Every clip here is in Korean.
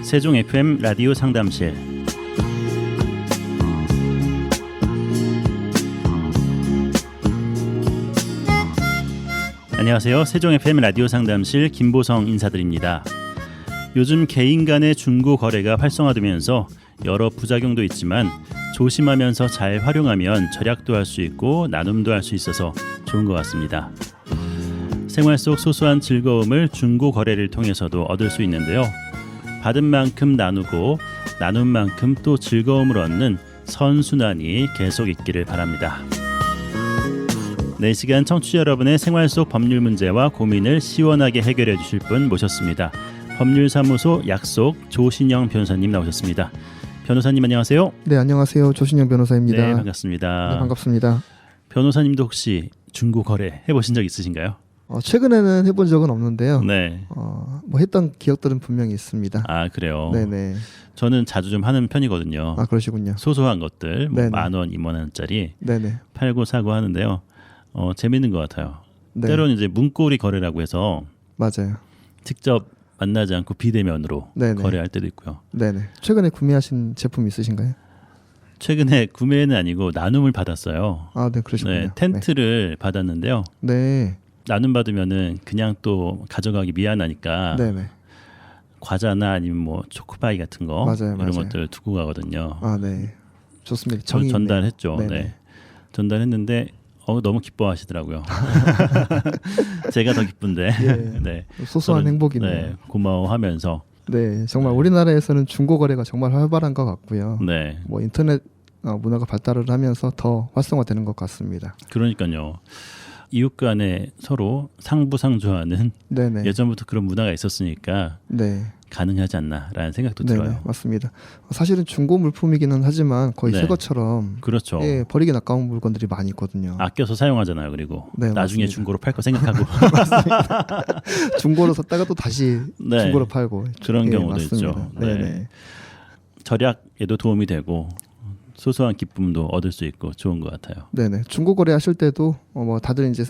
세종 FM 라디오 상담실. 안녕하세요. 세종 FM 라디오 상담실 김보성 인사드립니다. 요즘 개인 간의 중고 거래가 활성화되면서 여러 부작용도 있지만 조심하면서 잘 활용하면 절약도 할 수 있고 나눔도 할 수 있어서 좋은 것 같습니다. 생활 속 소소한 즐거움을 중고 거래를 통해서도 얻을 수 있는데요. 받은 만큼 나누고 나눈 만큼 또 즐거움을 얻는 선순환이 계속 있기를 바랍니다. 4시간 청취자 여러분의 생활 속 법률 문제와 고민을 시원하게 해결해 주실 분 모셨습니다. 법률사무소 약속 조신영 변호사님 나오셨습니다. 변호사님 안녕하세요. 네, 안녕하세요. 조신영 변호사입니다. 네, 반갑습니다. 네, 반갑습니다. 변호사님도 혹시 중고 거래 해보신 적 있으신가요? 최근에는 해본 적은 없는데요. 네. 뭐 했던 기억들은 분명히 있습니다. 아, 그래요? 네네. 저는 자주 좀 하는 편이거든요. 아, 그러시군요. 소소한 것들, 뭐 네네. 10,000원, 20,000원짜리 네네. 팔고 사고 하는데요. 재밌는 것 같아요. 네. 때로는 이제 문고리 거래라고 해서 맞아요. 직접 만나지 않고 비대면으로 네네. 거래할 때도 있고요. 네네. 최근에 구매하신 제품 있으신가요? 최근에 구매는 아니고 나눔을 받았어요. 아, 네, 그러시군요. 네, 텐트를 받았는데요. 네. 나눔 받으면은 그냥 또 가져가기 미안하니까 네네. 과자나 아니면 뭐 초코바이 같은 거 맞아요, 이런 맞아요. 것들 두고 가거든요. 아, 네. 좋습니다. 저 정이 전달했죠. 있네요. 네네. 네. 전달했는데 너무 기뻐하시더라고요. 제가 더 기쁜데. 예. 네. 소소한 저는, 행복이네요. 네, 고마워하면서. 네, 정말 네. 우리나라에서는 중고 거래가 정말 활발한 것 같고요. 네. 뭐 인터넷 문화가 발달을 하면서 더 활성화되는 것 같습니다. 그러니까요. 이웃 간에 서로 상부상조하는 네네. 예전부터 그런 문화가 있었으니까 네. 가능하지 않나라는 생각도 네네, 들어요. 맞습니다. 사실은 중고 물품이기는 하지만 거의 네. 새 것처럼 그렇죠. 예, 버리기 아까운 물건들이 많이 있거든요. 아껴서 사용하잖아요. 그리고 네, 나중에 맞습니다. 중고로 팔 거 생각하고 중고로 샀다가 또 다시 네. 중고로 팔고 그런 예, 경우도 맞습니다. 있죠. 네네. 네. 절약에도 도움이 되고 소소한 기쁨도 얻을 수 있고 좋은 것 같아요. 네네. 중고 거래하실 때도 뭐 다들 이제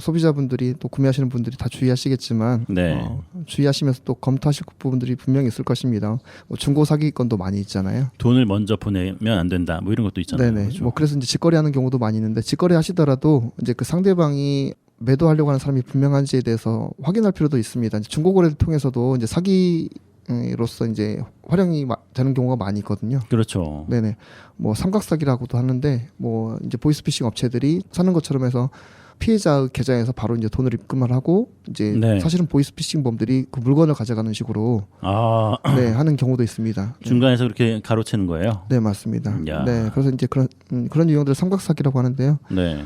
소비자분들이 또 구매하시는 분들이 다 주의하시겠지만 네. 주의하시면서 또 검토하실 부분들이 분명히 있을 것입니다. 뭐 중고 사기건도 많이 있잖아요. 돈을 먼저 보내면 안 된다. 뭐 이런 것도 있잖아요. 네네. 그렇죠? 뭐 그래서 이제 직거래하는 경우도 많이 있는데 직거래 하시더라도 이제 그 상대방이 매도하려고 하는 사람이 분명한지에 대해서 확인할 필요도 있습니다. 이제 중고 거래를 통해서도 이제 사기로서 이제 활용이 되는 경우가 많이 있거든요. 그렇죠. 네네. 뭐 삼각사기라고도 하는데 뭐 이제 보이스피싱 업체들이 사는 것처럼 해서 피해자의 계좌에서 바로 이제 돈을 입금을 하고 이제 네. 사실은 보이스피싱범들이 그 물건을 가져가는 식으로 아, 네 하는 경우도 있습니다. 중간에서 그렇게 가로채는 거예요? 네, 맞습니다. 야. 네, 그래서 이제 그런 유형들을 삼각사기라고 하는데요. 네.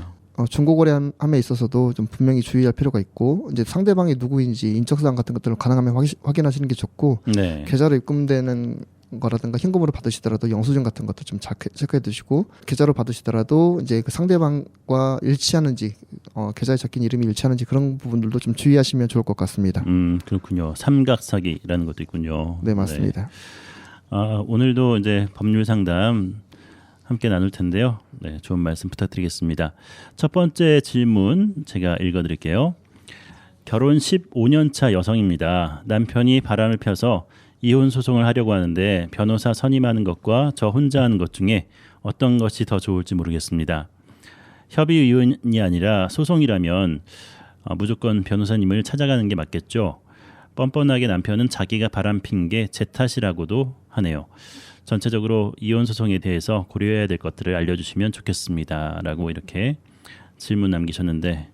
중고거래함에 있어서도 좀 분명히 주의할 필요가 있고 이제 상대방이 누구인지 인적사항 같은 것들을 가능하면 확인하시는 게 좋고 네. 계좌로 입금되는 거라든가 현금으로 받으시더라도 영수증 같은 것도 좀 체크해 두시고 계좌로 받으시더라도 이제 그 상대방과 일치하는지 계좌에 적힌 이름이 일치하는지 그런 부분들도 좀 주의하시면 좋을 것 같습니다. 그렇군요. 삼각사기라는 것도 있군요. 네, 맞습니다. 오늘도 이제 법률 상담 함께 나눌 텐데요. 네, 좋은 말씀 부탁드리겠습니다. 첫 번째 질문 제가 읽어드릴게요. 결혼 15년 차 여성입니다. 남편이 바람을 펴서 이혼 소송을 하려고 하는데 변호사 선임하는 것과 저 혼자 하는 것 중에 어떤 것이 더 좋을지 모르겠습니다. 협의 이혼이 아니라 소송이라면 무조건 변호사님을 찾아가는 게 맞겠죠. 뻔뻔하게 남편은 자기가 바람핀 게 제 탓이라고도 하네요. 전체적으로 이혼 소송에 대해서 고려해야 될 것들을 알려주시면 좋겠습니다. 라고 이렇게 질문 남기셨는데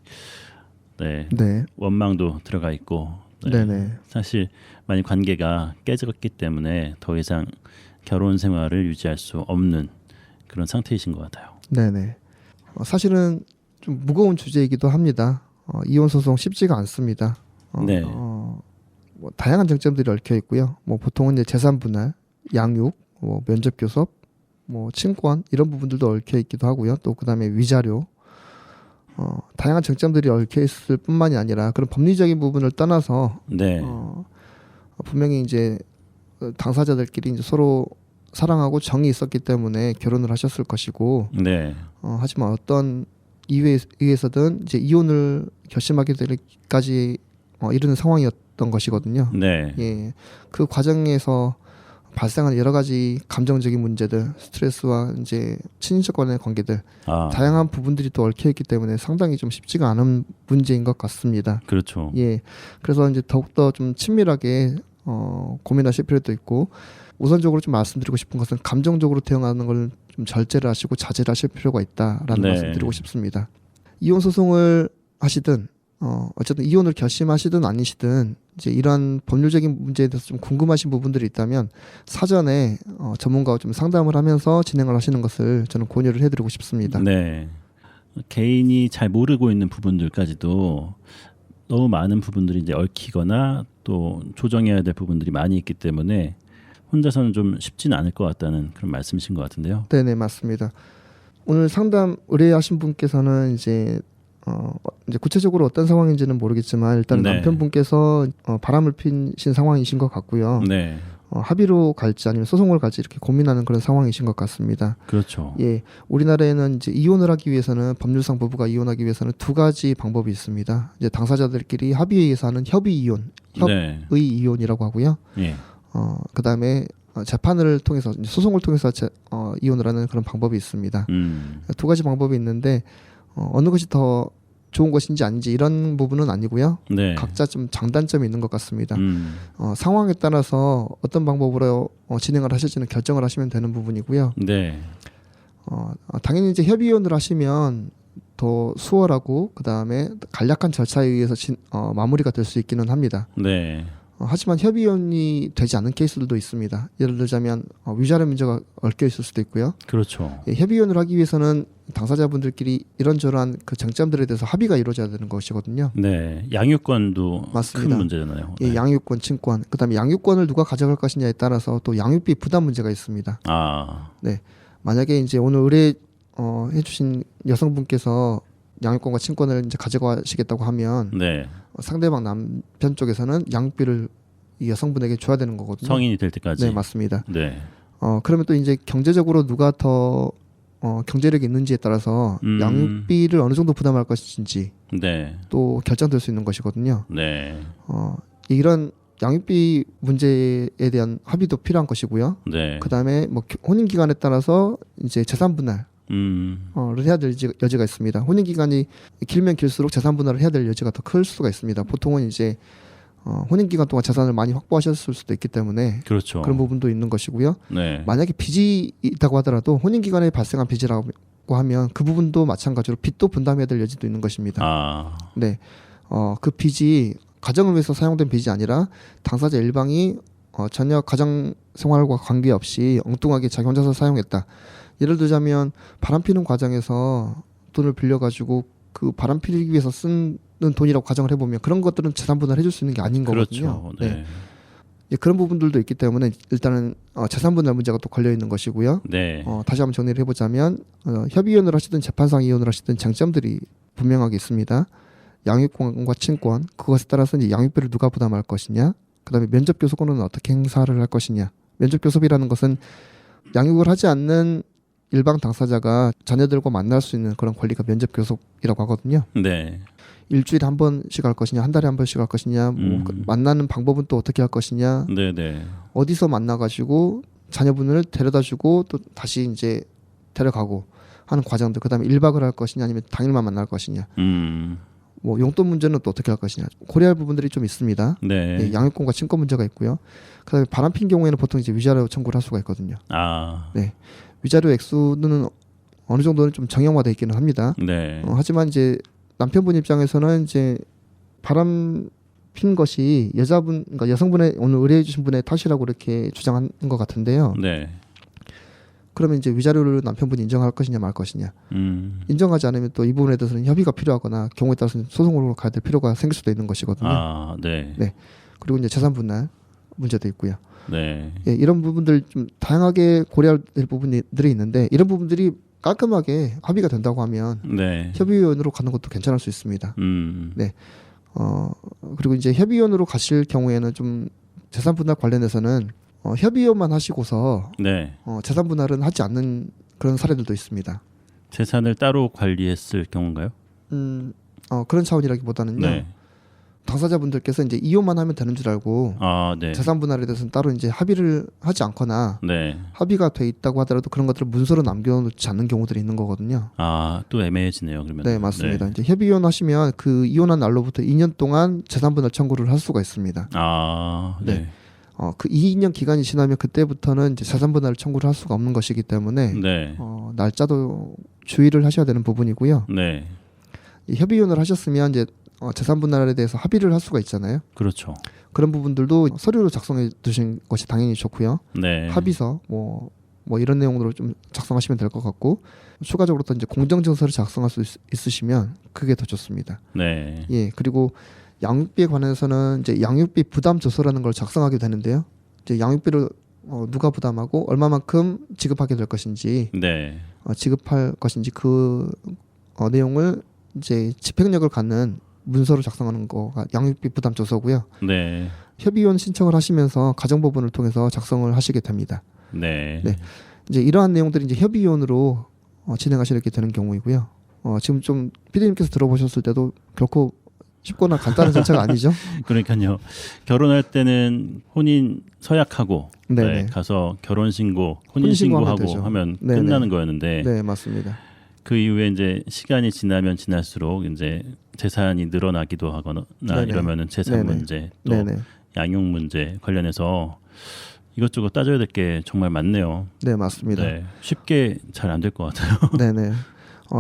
네, 네, 원망도 들어가 있고 네, 네, 사실 많이 관계가 깨졌기 때문에 더 이상 결혼 생활을 유지할 수 없는 그런 상태이신 것 같아요. 네, 네. 사실은 좀 무거운 주제이기도 합니다. 이혼 소송 쉽지가 않습니다. 네. 뭐 다양한 쟁점들이 얽혀 있고요. 뭐 보통은 이제 재산 분할, 양육, 뭐 면접 교섭, 뭐 친권 이런 부분들도 얽혀 있기도 하고요. 또 그다음에 위자료, 다양한 쟁점들이 얽혀 있을 뿐만이 아니라 그런 법리적인 부분을 떠나서 네. 분명히 이제 당사자들끼리 이제 서로 사랑하고 정이 있었기 때문에 결혼을 하셨을 것이고 네. 하지만 어떤 이유에 의해서든 이제 이혼을 결심하게 되기까지 이르는 상황이었던 것이거든요. 네. 예, 그 과정에서 발생한 여러 가지 감정적인 문제들, 스트레스와 이제 친인척 간의 관계들, 아, 다양한 부분들이 또 얽혀 있기 때문에 상당히 좀 쉽지가 않은 문제인 것 같습니다. 그렇죠. 예, 그래서 이제 더욱더 좀 친밀하게 고민하실 필요도 있고, 우선적으로 좀 말씀드리고 싶은 것은 감정적으로 대응하는 걸 좀 절제를 하시고 자제를 하실 필요가 있다라는 네. 말씀드리고 싶습니다. 이혼 소송을 하시든 어쨌든 이혼을 결심하시든 아니시든 이제 이러한 법률적인 문제에 대해서 좀 궁금하신 부분들이 있다면 사전에 전문가와 좀 상담을 하면서 진행을 하시는 것을 저는 권유를 해드리고 싶습니다. 네. 개인이 잘 모르고 있는 부분들까지도 너무 많은 부분들이 이제 얽히거나 또 조정해야 될 부분들이 많이 있기 때문에 혼자서는 좀 쉽지는 않을 것 같다는 그런 말씀이신 것 같은데요. 네, 맞습니다. 오늘 상담 의뢰하신 분께서는 이제 구체적으로 어떤 상황인지는 모르겠지만 일단 네. 남편분께서 바람을 피신 상황이신 것 같고요. 네. 합의로 갈지 아니면 소송을 갈지 이렇게 고민하는 그런 상황이신 것 같습니다. 그렇죠. 예, 우리나라에는 이제 이혼을 하기 위해서는 법률상 부부가 이혼하기 위해서는 두 가지 방법이 있습니다. 이제 당사자들끼리 합의에 의해서 하는 협의 이혼, 협의 네. 이혼이라고 하고요. 예. 그다음에 재판을 통해서 소송을 통해서 이혼을 하는 그런 방법이 있습니다. 두 가지 방법이 있는데 어느 것이 더 좋은 것인지 아닌지 이런 부분은 아니고요. 네. 각자 좀 장단점이 있는 것 같습니다. 음. 상황에 따라서 어떤 방법으로 진행을 하실지는 결정을 하시면 되는 부분이고요. 네. 당연히 이제 협의혼을 하시면 더 수월하고 그다음에 간략한 절차에 의해서 마무리가 될 수 있기는 합니다. 네. 하지만 협의혼이 되지 않는 케이스들도 있습니다. 예를 들자면 위자료 문제가 얽혀 있을 수도 있고요. 그렇죠. 예, 협의혼을 하기 위해서는 당사자분들끼리 이런저런 그 쟁점들에 대해서 합의가 이루어져야 되는 것이거든요. 네. 양육권도 맞습니다. 큰 문제잖아요. 예, 네. 양육권, 친권, 그다음에 양육권을 누가 가져갈 것이냐에 따라서 또 양육비 부담 문제가 있습니다. 아. 만약에 이제 오늘 의뢰 해주신 여성분께서 양육권과 친권을 이제 가져가시겠다고 하면 네. 상대방 남편 쪽에서는 양육비를 이 여성분에게 줘야 되는 거거든요. 성인이 될 때까지. 네, 맞습니다. 네. 그러면 또 이제 경제적으로 누가 더 경제력이 있는지에 따라서 양육비를 어느 정도 부담할 것인지 네. 또 결정될 수 있는 것이거든요. 네. 이런 양육비 문제에 대한 합의도 필요한 것이고요. 네. 그다음에 뭐 혼인 기간에 따라서 이제 재산 분할 를 해야 될 여지가 있습니다. 혼인 기간이 길면 길수록 재산 분할을 해야 될 여지가 더 클 수가 있습니다. 보통은 이제 혼인 기간 동안 재산을 많이 확보하셨을 수도 있기 때문에 그렇죠. 그런 부분도 있는 것이고요. 네. 만약에 빚이 있다고 하더라도 혼인 기간에 발생한 빚이라고 하면 그 부분도 마찬가지로 빚도 분담해야 될 여지도 있는 것입니다. 아. 네, 그 빚이 가정을 위해서 사용된 빚이 아니라 당사자 일방이 전혀 가정 생활과 관계없이 엉뚱하게 자기 혼자서 사용했다. 예를 들자면 바람피는 과정에서 돈을 빌려가지고 그 바람피기 위해서 쓰는 돈이라고 가정을 해보면 그런 것들은 재산 분할 해줄 수 있는 게 아닌 거거든요. 그렇죠. 네. 예, 그런 부분들도 있기 때문에 일단은 재산 분할 문제가 또 걸려 있는 것이고요. 네. 다시 한번 정리를 해보자면 협의이혼을 하시든 재판상 이혼을 하시든 장점들이 분명하게 있습니다. 양육권과 친권 그것에 따라서 이제 양육비를 누가 부담할 것이냐, 그다음에 면접 교섭권은 어떻게 행사를 할 것이냐. 면접 교섭이라는 것은 양육을 하지 않는 일방 당사자가 자녀들과 만날 수 있는 그런 권리가 면접 교섭이라고 하거든요. 네. 일주일에 한 번씩 할 것이냐, 한 달에 한 번씩 할 것이냐, 뭐 만나는 방법은 또 어떻게 할 것이냐, 네, 네. 어디서 만나가지고 자녀분을 데려다주고 또 다시 이제 데려가고 하는 과정들, 그다음에 1박을 할 것이냐, 아니면 당일만 만날 것이냐, 뭐 용돈 문제는 또 어떻게 할 것이냐, 고려할 부분들이 좀 있습니다. 네. 예, 양육권과 친권 문제가 있고요. 그다음에 바람핀 경우에는 보통 이제 위자료 청구를 할 수가 있거든요. 아. 네. 위자료 액수는 어느 정도는 좀 정형화되어 있기는 합니다. 네. 하지만 이제 남편분 입장에서는 이제 바람 핀 것이 그러니까 여성분의 오늘 의뢰해 주신 분의 탓이라고 이렇게 주장한 것 같은데요. 네. 그러면 이제 위자료를 남편분이 인정할 것이냐 말 것이냐. 인정하지 않으면 또 이 부분에 대해서는 협의가 필요하거나 경우에 따라서는 소송으로 가야 될 필요가 생길 수도 있는 것이거든요. 아, 네. 네. 그리고 이제 재산 분할 문제도 있고요. 네. 예, 이런 부분들 좀 다양하게 고려할 부분들이 있는데 이런 부분들이 깔끔하게 합의가 된다고 하면 네. 협의위원으로 가는 것도 괜찮을 수 있습니다. 네. 그리고 이제 협의위원으로 가실 경우에는 좀 재산 분할 관련해서는 협의혼만 하시고서 네. 재산 분할은 하지 않는 그런 사례들도 있습니다. 재산을 따로 관리했을 경우인가요? 그런 차원이라기보다는요. 네. 당사자분들께서 이제 이혼만 하면 되는 줄 알고 아, 네. 재산 분할에 대해서는 따로 이제 합의를 하지 않거나 네. 합의가 돼 있다고 하더라도 그런 것들을 문서로 남겨놓지 않는 경우들이 있는 거거든요. 아, 또 애매해지네요. 그러면. 네, 맞습니다. 이제 협의 이혼하시면 그 이혼한 날로부터 2년 동안 재산 분할 청구를 할 수가 있습니다. 아, 네. 네. 그 2년 기간이 지나면 그때부터는 이제 재산 분할 청구를 할 수가 없는 것이기 때문에 네. 날짜도 주의를 하셔야 되는 부분이고요. 네. 이 협의 이혼을 하셨으면 이제 재산 분할에 대해서 합의를 할 수가 있잖아요. 그렇죠. 그런 부분들도 서류로 작성해 두신 것이 당연히 좋고요. 네. 합의서 뭐 이런 내용으로 좀 작성하시면 될 것 같고 추가적으로 또 이제 공정증서를 작성할 수 있으시면 그게 더 좋습니다. 네. 예, 그리고 양육비에 관해서는 이제 양육비 부담 조서라는 걸 작성하게 되는데요. 이제 양육비를 누가 부담하고 얼마만큼 지급하게 될 것인지, 네. 지급할 것인지 그 내용을 이제 집행력을 갖는 문서로 작성하는 거가 양육비 부담 조서고요. 네. 협의원 신청을 하시면서 가정법원을 통해서 작성을 하시게 됩니다. 네. 네. 이제 이러한 내용들이 이제 협의원으로 진행하시게 되는 경우이고요. 지금 좀 PD님께서 들어보셨을 때도 결코 쉽거나 간단한 절차가 아니죠. 그러니까요. 결혼할 때는 혼인 서약하고 네네. 네, 가서 결혼 신고, 혼인 혼인신고하면 신고하고 되죠. 하면 네네. 끝나는 거였는데 네, 맞습니다. 그 이후에 이제 시간이 지나면 지날수록 이제 재산이 늘어나기도 하거나 네네. 이러면은 재산 네네. 문제 또 네네. 양육 문제 관련해서 이것저것 따져야 될 게 정말 많네요. 네, 맞습니다. 네. 쉽게 잘 안 될 것 같아요. 네네.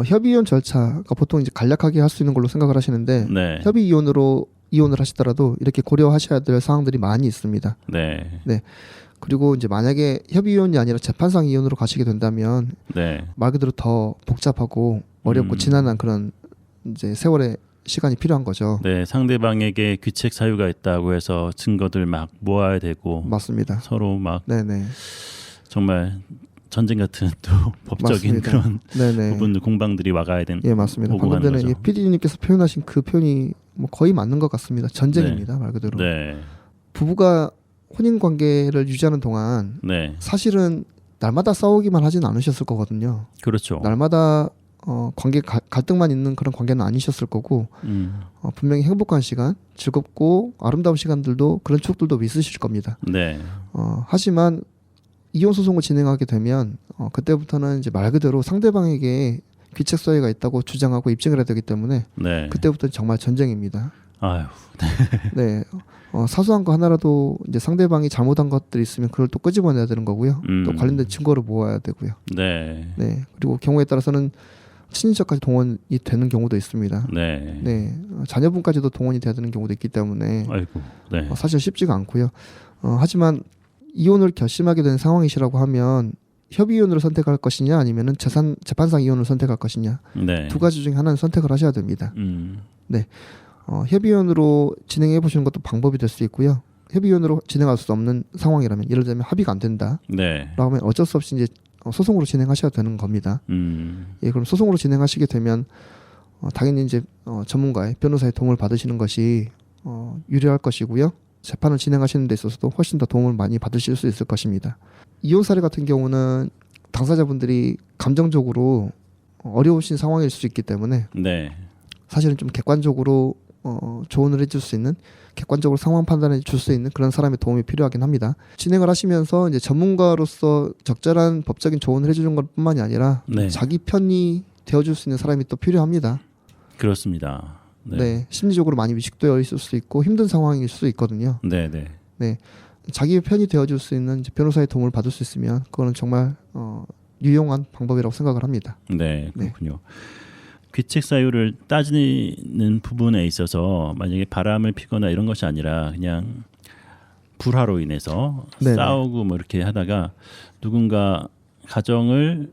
협의이혼 절차가 보통 이제 간략하게 할 수 있는 걸로 생각을 하시는데 네. 협의 이혼으로 이혼을 하시더라도 이렇게 고려하셔야 될 사항들이 많이 있습니다. 네. 그리고 이제 만약에 협의 이혼이 아니라 재판상 이혼으로 가시게 된다면 네. 말 그대로 더 복잡하고 어렵고 지난한 그런 이제 세월의 시간이 필요한 거죠. 네, 상대방에게 귀책 사유가 있다고 해서 증거들 막 모아야 되고 맞습니다. 서로 막 네네. 정말 전쟁 같은 또 법적인 맞습니다. 그런 네네. 부분들 공방들이 와가야 되는. 예, 맞습니다. 오고 방금 가는 전에 거죠. PD님께서 표현하신 그 표현이 뭐 거의 맞는 것 같습니다. 전쟁입니다, 말 그대로. 네, 부부가 혼인 관계를 유지하는 동안 네, 사실은 날마다 싸우기만 하진 않으셨을 거거든요. 그렇죠. 날마다 관계 갈등만 있는 그런 관계는 아니셨을 거고 분명히 행복한 시간, 즐겁고 아름다운 시간들도 그런 추억들도 있으실 겁니다. 네, 하지만 이혼 소송을 진행하게 되면 그때부터는 이제 말 그대로 상대방에게 귀책 사유가 있다고 주장하고 입증을 해야 되기 때문에 네. 그때부터는 정말 전쟁입니다. 아유, 네, 사소한 거 하나라도 이제 상대방이 잘못한 것들이 있으면 그걸 또 끄집어내야 되는 거고요. 또 관련된 증거를 모아야 되고요. 네, 네, 그리고 경우에 따라서는 친인척까지 동원이 되는 경우도 있습니다. 네, 네, 자녀분까지도 동원이 돼야 되는 경우도 있기 때문에 아이고, 네, 사실 쉽지가 않고요. 하지만 이혼을 결심하게 된 상황이시라고 하면 협의 이혼으로 선택할 것이냐 아니면은 재판상 이혼을 선택할 것이냐 네, 두 가지 중에 하나는 선택을 하셔야 됩니다. 협의 이혼으로 진행해 보시는 것도 방법이 될 수 있고요. 협의 이혼으로 진행할 수 없는 상황이라면 예를 들면 합의가 안 된다라고 네, 하면 어쩔 수 없이 이제 소송으로 진행하셔야 되는 겁니다. 예, 그럼 소송으로 진행하시게 되면 당연히 이제 전문가의 변호사의 도움을 받으시는 것이 유리할 것이고요. 재판을 진행하시는 데 있어서도 훨씬 더 도움을 많이 받으실 수 있을 것입니다. 이혼 사례 같은 경우는 당사자분들이 감정적으로 어려우신 상황일 수 있기 때문에 네, 사실은 좀 객관적으로 조언을 해줄 수 있는 객관적으로 상황 판단해 줄 수 있는 그런 사람의 도움이 필요하긴 합니다. 진행을 하시면서 이제 전문가로서 적절한 법적인 조언을 해주는 것뿐만이 아니라 네. 자기 편이 되어줄 수 있는 사람이 또 필요합니다. 그렇습니다. 네, 심리적으로 많이 위축되어 있을 수 있고 힘든 상황일 수 있거든요. 네, 네, 네, 자기 편이 되어줄 수 있는 이제 변호사의 도움을 받을 수 있으면 그거는 정말 유용한 방법이라고 생각을 합니다. 네, 그렇군요. 귀책 사유를 따지는 부분에 있어서 만약에 바람을 피거나 이런 것이 아니라 그냥 불화로 인해서 네네. 싸우고 뭐 이렇게 하다가 누군가 가정을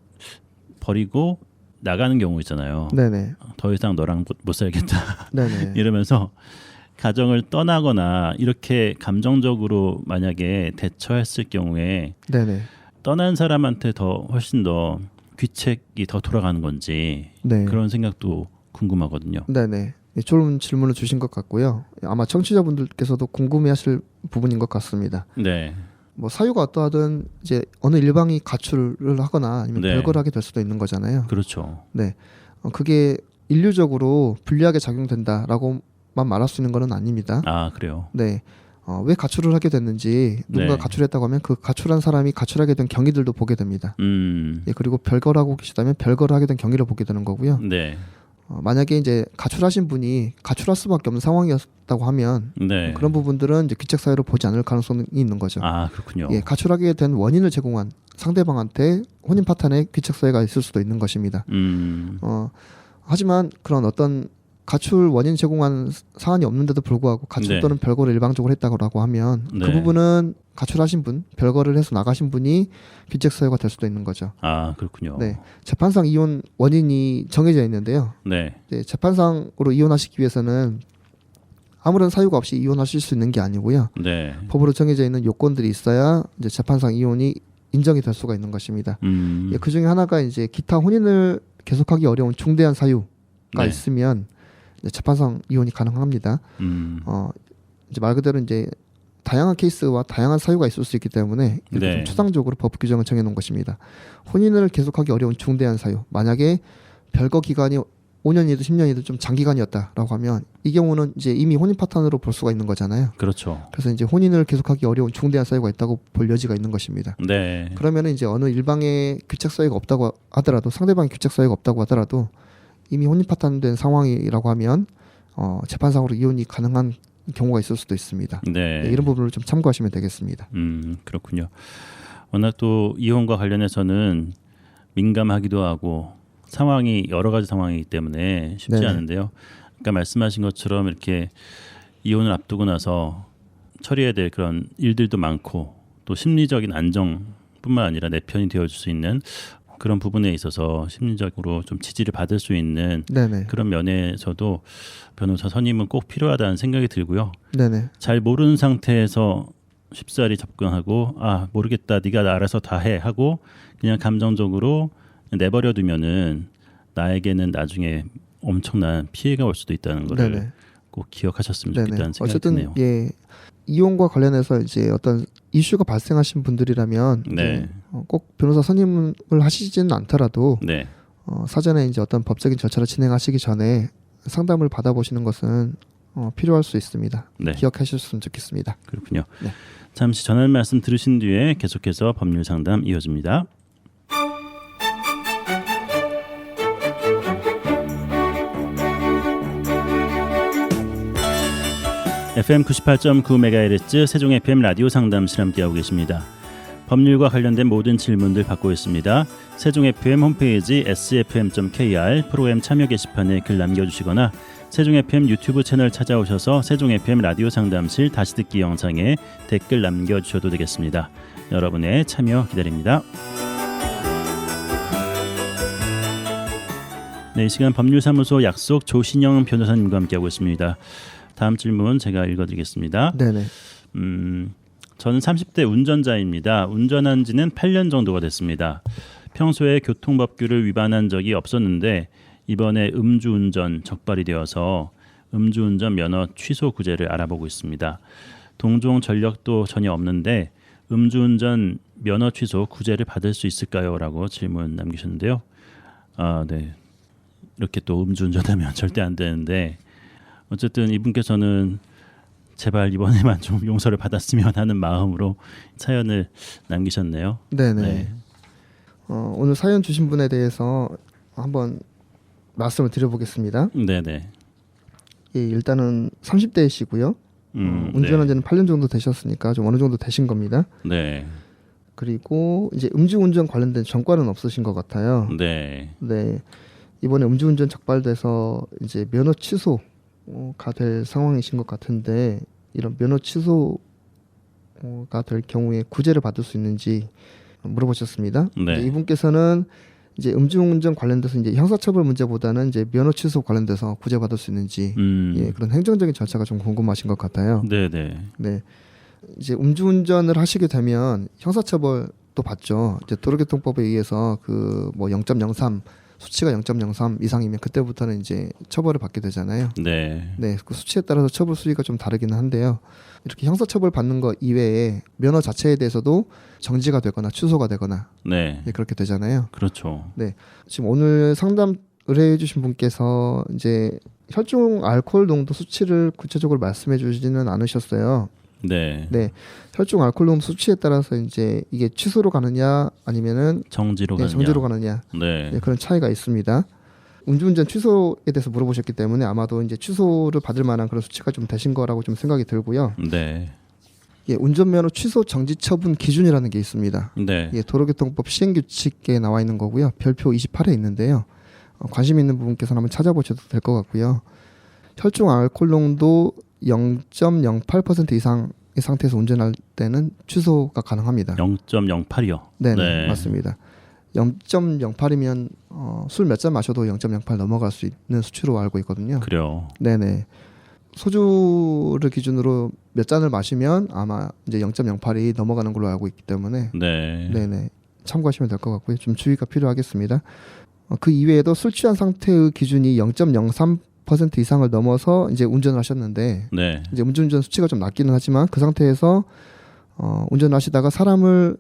버리고 나가는 경우 있잖아요. 네네. 더 이상 너랑 못 살겠다 네네. 이러면서 가정을 떠나거나 이렇게 감정적으로 만약에 대처했을 경우에 네네. 떠난 사람한테 더 훨씬 더 귀책이 더 돌아가는 건지 네. 그런 생각도 궁금하거든요. 네네. 좋은 질문을 주신 것 같고요. 아마 청취자분들께서도 궁금해하실 부분인 것 같습니다. 네, 뭐 사유가 어떠하든 이제 어느 일방이 가출을 하거나 아니면 네. 별거를 하게 될 수도 있는 거잖아요. 그렇죠. 네, 그게 인류적으로 불리하게 작용된다라고만 말할 수 있는 것은 아닙니다. 아, 그래요. 네, 왜 가출을 하게 됐는지 누군가 네. 가출했다고 하면 그 가출한 사람이 가출하게 된 경위들도 보게 됩니다. 예, 그리고 별거를 하고 계시다면 별거를 하게 된 경위를 보게 되는 거고요. 네. 만약에 이제 가출하신 분이 가출할 수밖에 없는 상황이었다고 하면 네. 그런 부분들은 이제 귀책 사유로 보지 않을 가능성이 있는 거죠. 아, 그렇군요. 예, 가출하게 된 원인을 제공한 상대방한테 혼인 파탄의 귀책 사유가 있을 수도 있는 것입니다. 하지만 그런 어떤 가출 원인 제공한 사안이 없는데도 불구하고 가출 네. 또는 별거를 일방적으로 했다고 하면 네. 그 부분은 가출하신 분, 별거를 해서 나가신 분이 귀책 사유가 될 수도 있는 거죠. 아, 그렇군요. 네, 재판상 이혼 원인이 정해져 있는데요. 네. 이제 재판상으로 이혼하시기 위해서는 아무런 사유가 없이 이혼하실 수 있는 게 아니고요. 네. 법으로 정해져 있는 요건들이 있어야 이제 재판상 이혼이 인정이 될 수가 있는 것입니다. 예, 그 중에 하나가 이제 기타 혼인을 계속하기 어려운 중대한 사유가 네. 있으면 이제 재판상 이혼이 가능합니다. 이제 말 그대로 이제 다양한 케이스와 다양한 사유가 있을 수 있기 때문에 이렇게 네. 좀 추상적으로 법 규정을 정해놓은 것입니다. 혼인을 계속하기 어려운 중대한 사유, 만약에 별거 기간이 5년이든 10년이든 좀 장기간이었다라고 하면 이 경우는 이제 이미 혼인 파탄으로 볼 수가 있는 거잖아요. 그렇죠. 그래서 이제 혼인을 계속하기 어려운 중대한 사유가 있다고 볼 여지가 있는 것입니다. 네. 그러면 이제 어느 일방의 규책 사유가 없다고 하더라도 상대방의 규책 사유가 없다고 하더라도 이미 혼인 파탄된 상황이라고 하면 재판상으로 이혼이 가능한 경우가 있을 수도 있습니다. 네. 네, 이런 부분을 좀 참고하시면 되겠습니다. 그렇군요. 워낙 또 이혼과 관련해서는 민감하기도 하고 상황이 여러 가지 상황이기 때문에 쉽지 네네. 않은데요. 아까 말씀하신 것처럼 이렇게 이혼을 앞두고 나서 처리해야 될 그런 일들도 많고 또 심리적인 안정뿐만 아니라 내 편이 되어줄 수 있는 그런 부분에 있어서 심리적으로 좀 지지를 받을 수 있는 네네. 그런 면에서도 변호사 선임은 꼭 필요하다는 생각이 들고요. 네네. 잘 모르는 상태에서 쉽사리 접근하고 아 모르겠다 네가 알아서 다 해 하고 그냥 감정적으로 내버려 두면은 나에게는 나중에 엄청난 피해가 올 수도 있다는 거를 네네. 꼭 기억하셨으면 네네. 좋겠다는 생각이 어쨌든 드네요. 예, 이혼과 관련해서 이제 어떤 이슈가 발생하신 분들이라면 네. 이제 꼭 변호사 선임을 하시지는 않더라도 네. 사전에 이제 어떤 법적인 절차를 진행하시기 전에 상담을 받아보시는 것은 필요할 수 있습니다. 네. 기억하셨으면 좋겠습니다. 그렇군요. 네. 잠시 전할 말씀 들으신 뒤에 계속해서 법률 상담 이어집니다. FM 98.9MHz 세종 FM 라디오 상담실 함께하고 계십니다. 법률과 관련된 모든 질문들 받고 있습니다. 세종 FM 홈페이지 sfm.kr 프로그램 참여 게시판에 글 남겨주시거나 세종 FM 유튜브 채널 찾아오셔서 세종 FM 라디오 상담실 다시 듣기 영상에 댓글 남겨주셔도 되겠습니다. 여러분의 참여 기다립니다. 네, 이 시간 법률사무소 약속 조신영 변호사님과 함께하고 있습니다. 다음 질문 제가 읽어드리겠습니다. 네네. 저는 30대 운전자입니다. 운전한 지는 8년 정도가 됐습니다. 평소에 교통법규를 위반한 적이 없었는데 이번에 음주운전 적발이 되어서 음주운전 면허 취소 구제를 알아보고 있습니다. 동종 전력도 전혀 없는데 음주운전 면허 취소 구제를 받을 수 있을까요? 라고 질문 남기셨는데요. 아, 네. 이렇게 또 음주운전하면 절대 안 되는데 어쨌든 이분께서는 제발 이번에만 좀 용서를 받았으면 하는 마음으로 사연을 남기셨네요. 네네. 네. 오늘 사연 주신 분에 대해서 한번 말씀을 드려보겠습니다. 네네. 예, 일단은 30대이시고요. 운전한 지는 8년 정도 되셨으니까 좀 어느 정도 되신 겁니다. 네. 그리고 이제 음주운전 관련된 전과는 없으신 것 같아요. 네. 네. 이번에 음주운전 적발돼서 이제 면허 취소가 될 상황이신 것 같은데 이런 면허 취소가 될 경우에 구제를 받을 수 있는지 물어보셨습니다. 네. 이제 이분께서는 이제 음주운전 관련돼서 이제 형사처벌 문제보다는 이제 면허 취소 관련돼서 구제받을 수 있는지 예, 그런 행정적인 절차가 좀 궁금하신 것 같아요. 네네. 네. 이제 음주운전을 하시게 되면 형사처벌도 받죠. 이제 도로교통법에 의해서 그 뭐 0.03 수치가 0.03 이상이면 그때부터는 이제 처벌을 받게 되잖아요. 네. 네, 그 수치에 따라서 처벌 수위가 좀 다르기는 한데요. 이렇게 형사처벌 받는 거 이외에 면허 자체에 대해서도 정지가 되거나 취소가 되거나 네. 네, 그렇게 되잖아요. 그렇죠. 지금 오늘 상담 의뢰해주신 분께서 이제 혈중 알코올 농도 수치를 구체적으로 말씀해주지는 않으셨어요. 네. 네, 혈중 알코올 농도 수치에 따라서 이제 이게 취소로 가느냐 아니면은 정지로 네, 가느냐. 정지로 가느냐 네. 네, 그런 차이가 있습니다. 음주운전 취소에 대해서 물어보셨기 때문에 아마도 이제 취소를 받을 만한 그런 수치가 좀 되신 거라고 좀 생각이 들고요. 네. 예, 운전면허 취소 정지 처분 기준이라는 게 있습니다. 네. 예, 도로교통법 시행규칙에 나와 있는 거고요. 별표 28에 있는데요. 관심 있는 부분께서는 한번 찾아보셔도 될 것 같고요. 혈중 알코올 농도 0.08% 이상의 상태에서 운전할 때는 취소가 가능합니다. 0.08이요. 네, 네. 맞습니다. 0.08이면 술 몇 잔 마셔도 0.08 넘어갈 수 있는 수치로 알고 있거든요. 그래요. 네네. 소주를 기준으로 몇 잔을 마시면 아마 이제 0.08이 넘어가는 걸로 알고 있기 때문에 네. 네네 참고하시면 될 것 같고요. 좀 주의가 필요하겠습니다. 그 이외에도 술 취한 상태의 기준이 0.03% 이상을 넘어서 이제 운전을 하셨는데 네. 이제 음주운전 수치가 좀 낮기는 하지만 그 상태에서 운전을 하시다가 사람을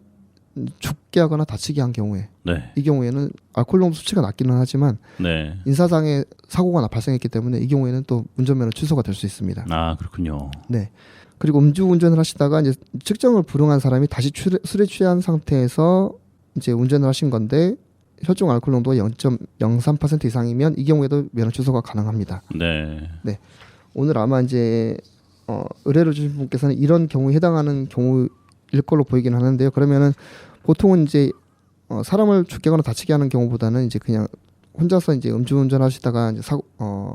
죽게 하거나 다치게 한 경우에 네. 이 경우에는 알코올 농도 수치가 낮기는 하지만 네. 인사상의 사고가 발생했기 때문에 이 경우에는 또 운전면허 취소가 될 수 있습니다. 아, 그렇군요. 네. 그리고 음주운전을 하시다가 이제 측정을 불응한 사람이 다시 술에 취한 상태에서 이제 운전을 하신 건데 혈중 알코올 농도가 0.03% 이상이면 이 경우에도 면허 취소가 가능합니다. 네. 오늘 아마 이제 의뢰를 주신 분께서는 이런 경우에 해당하는 경우일 걸로 보이긴 하는데요. 그러면은 보통은 이제 사람을 죽게 하거나 다치게 하는 경우보다는 이제 그냥 혼자서 이제 음주운전 하시다가 이제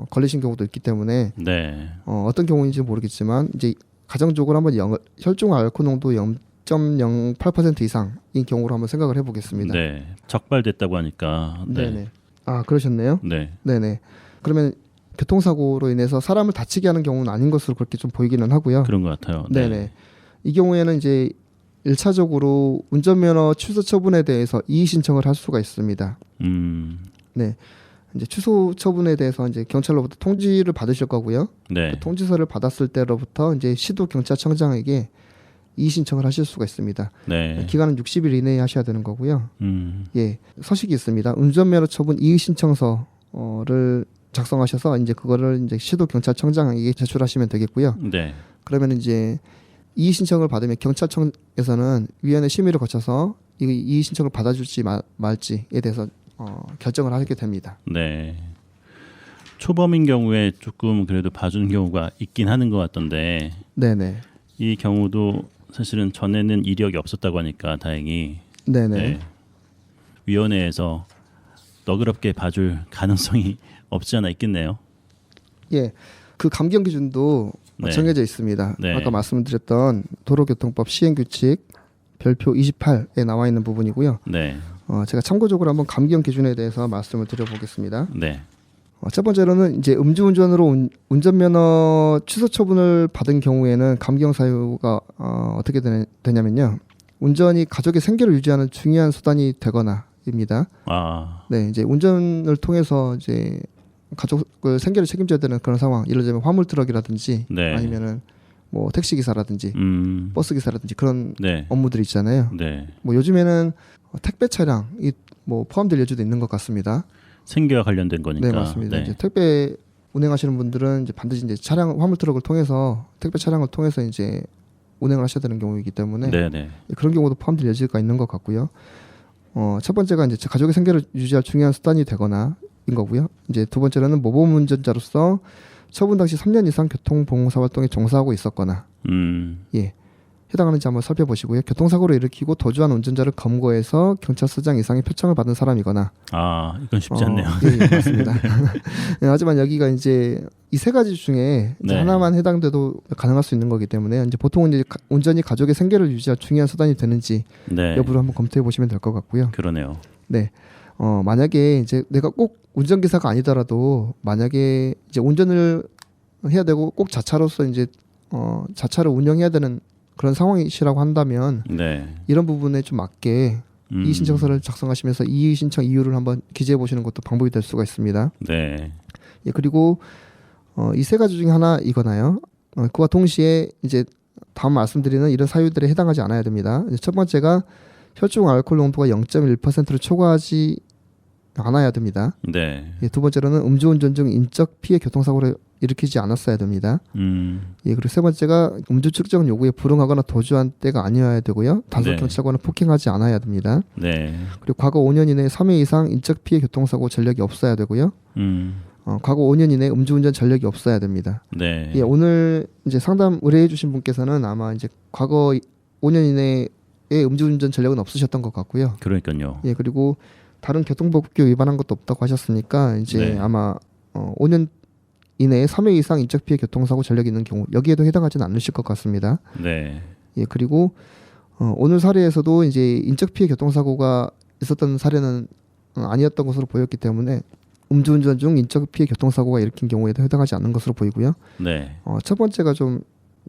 걸리신 경우도 있기 때문에 네. 어떤 경우인지 모르겠지만 이제 가정적으로 한번 혈중 알코올 농도 0.08% 이상인 경우로 한번 생각을 해보겠습니다. 네. 적발됐다고 하니까. 네. 네네. 아 그러셨네요. 네. 네네. 그러면 교통사고로 인해서 사람을 다치게 하는 경우는 아닌 것으로 그렇게 좀 보이기는 하고요. 그런 것 같아요. 네네. 이 경우에는 이제 1차적으로 운전면허 취소 처분에 대해서 이의 신청을 할 수가 있습니다. 네. 이제 취소 처분에 대해서 이제 경찰로부터 통지를 받으실 거고요. 네. 그 통지서를 받았을 때로부터 이제 시도 경찰청장에게 이의 신청을 하실 수가 있습니다. 네. 기간은 60일 이내에 하셔야 되는 거고요. 음. 예, 서식이 있습니다. 운전면허 처분 이의 신청서를 작성하셔서 이제 그거를 이제 시도 경찰청장에게 제출하시면 되겠고요. 네. 그러면 이제 이의 신청을 받으면 경찰청에서는 위원회 심의를 거쳐서 이 이의 신청을 받아줄지 말지에 대해서 결정을 하게 됩니다. 네. 초범인 경우에 조금 그래도 봐주는 경우가 있긴 하는 것 같던데 네네. 이 경우도 사실은 전에는 이력이 없었다고 하니까 다행히 네네. 네. 위원회에서 너그럽게 봐줄 가능성이 없지 않아 있겠네요. 예, 그 감경 기준도 네. 정해져 있습니다. 네. 아까 말씀드렸던 도로교통법 시행규칙 별표 28에 나와 있는 부분이고요. 네. 제가 참고적으로 한번 감경 기준에 대해서 말씀을 드려보겠습니다. 네. 첫 번째로는 이제 음주운전으로 운전면허 취소 처분을 받은 경우에는 감경 사유가 어떻게 되냐면요. 운전이 가족의 생계를 유지하는 중요한 수단이 되거나입니다. 아. 네, 이제 운전을 통해서 이제 가족을 생계를 책임져야 되는 그런 상황. 예를 들면 화물 트럭이라든지 네. 아니면은 뭐 택시 기사라든지 버스 기사라든지 그런 네. 업무들이 있잖아요. 네. 뭐 요즘에는 택배 차량이 뭐 포함될 여지도 있는 것 같습니다. 생계와 관련된 거니까. 네, 맞습니다. 네. 이제 택배 운행하시는 분들은 이제 반드시 이제 화물 트럭을 통해서 택배 차량을 통해서 이제 운행을 하셔야 되는 경우이기 때문에 네, 네. 그런 경우도 포함될 여지가 있는 것 같고요. 첫 번째가 이제 가족의 생계를 유지할 중요한 수단이 되거나인 거고요. 이제 두 번째로는 모범 운전자로서 처분 당시 3년 이상 교통봉사 활동에 종사하고 있었거나, 예, 해당하는지 한번 살펴보시고요. 교통사고를 일으키고 도주한 운전자를 검거해서 경찰서장 이상의 표창을 받은 사람이거나. 아, 이건 쉽지 않네요. 예, 맞습니다. 네, 하지만 여기가 이제 이 세 가지 중에 이제 네. 하나만 해당돼도 가능할 수 있는 거기 때문에 이제 보통은 이제 운전이 가족의 생계를 유지할 중요한 수단이 되는지 네. 여부를 한번 검토해 보시면 될 것 같고요. 그러네요. 네. 만약에 이제 내가 꼭 운전기사가 아니더라도 만약에 이제 운전을 해야 되고 꼭 자차로서 이제 자차를 운영해야 되는 그런 상황이시라고 한다면 네. 이런 부분에 좀 맞게 이의 신청서를 작성하시면서 이의 신청 이유를 한번 기재해 보시는 것도 방법이 될 수가 있습니다. 네. 예, 그리고 이 세 가지 중에 하나 이거나요. 그와 동시에 이제 다음 말씀드리는 이런 사유들에 해당하지 않아야 됩니다. 이제 첫 번째가 혈중 알코올 농도가 0.1%를 초과하지 않아야 됩니다. 네. 예, 두 번째로는 음주운전 중 인적 피해 교통사고를 일으키지 않았어야 됩니다. 예, 그리고 세 번째가 음주 측정 요구에 불응하거나 도주한 때가 아니어야 되고요. 단속 네. 경찰관을 폭행하지 않아야 됩니다. 네. 그리고 과거 5년 이내에 3회 이상 인적 피해 교통사고 전력이 없어야 되고요. 과거 5년 이내에 음주운전 전력이 없어야 됩니다. 네. 예, 오늘 이제 상담 의뢰해 주신 분께서는 아마 이제 과거 5년 이내에 음주운전 전력은 없으셨던 것 같고요. 그러니까요. 예, 그리고 다른 교통법규 위반한 것도 없다고 하셨으니까 이제 네. 아마 5년 이내에 3회 이상 인적 피해 교통사고 전력이 있는 경우 여기에도 해당하지는 않으실 것 같습니다. 네. 예, 그리고 오늘 사례에서도 이제 인적 피해 교통사고가 있었던 사례는 아니었던 것으로 보였기 때문에 음주운전 중 인적 피해 교통사고가 일으킨 경우에도 해당하지 않는 것으로 보이고요. 네. 첫 번째가 좀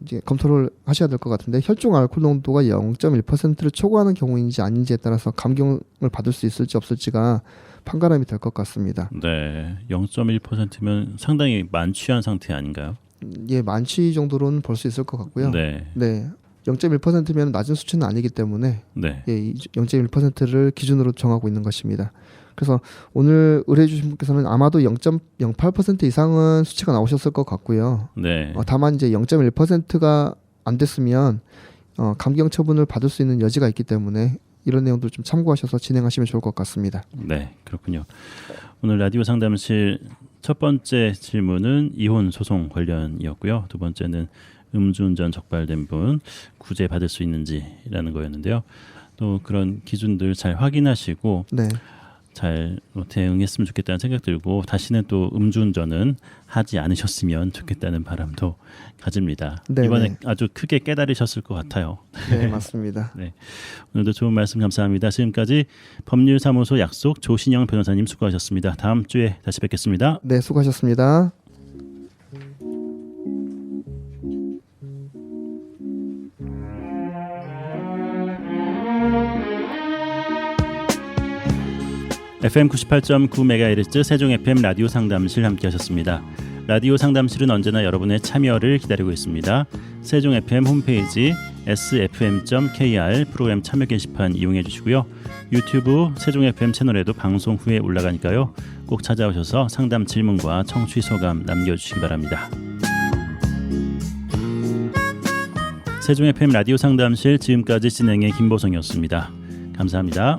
이제 검토를 하셔야 될 것 같은데 혈중 알코올 농도가 0.1%를 초과하는 경우인지 아닌지에 따라서 감경을 받을 수 있을지 없을지가 판가름이 될 것 같습니다. 네. 0.1%면 상당히 만취한 상태 아닌가요? 예, 만취 정도로는 볼 수 있을 것 같고요. 네. 네. 0.1%면 낮은 수치는 아니기 때문에 네. 예, 0.1%를 기준으로 정하고 있는 것입니다. 그래서 오늘 의뢰해 주신 분께서는 아마도 0.08% 이상은 수치가 나오셨을 것 같고요. 네. 다만 이제 0.1%가 안 됐으면 감경 처분을 받을 수 있는 여지가 있기 때문에 이런 내용들 좀 참고하셔서 진행하시면 좋을 것 같습니다. 네. 그렇군요. 오늘 라디오 상담실 첫 번째 질문은 이혼 소송 관련이었고요. 두 번째는 음주운전 적발된 분 구제 받을 수 있는지라는 거였는데요. 또 그런 기준들 잘 확인하시고 네. 잘 대응했으면 좋겠다는 생각 들고 다시는 또 음주운전은 하지 않으셨으면 좋겠다는 바람도 가집니다. 네네. 이번에 아주 크게 깨달으셨을 것 같아요. 네, 맞습니다. 네. 오늘도 좋은 말씀 감사합니다. 지금까지 법률사무소 약속 조신영 변호사님 수고하셨습니다. 다음 주에 다시 뵙겠습니다. 네, 수고하셨습니다. FM 98.9MHz 세종 FM 라디오 상담실 함께하셨습니다. 라디오 상담실은 언제나 여러분의 참여를 기다리고 있습니다. 세종 FM 홈페이지 sfm.kr 프로그램 참여 게시판 이용해 주시고요. 유튜브 세종 FM 채널에도 방송 후에 올라가니까요. 꼭 찾아오셔서 상담 질문과 청취 소감 남겨주시기 바랍니다. 세종 FM 라디오 상담실 지금까지 진행의 김보성이었습니다. 감사합니다.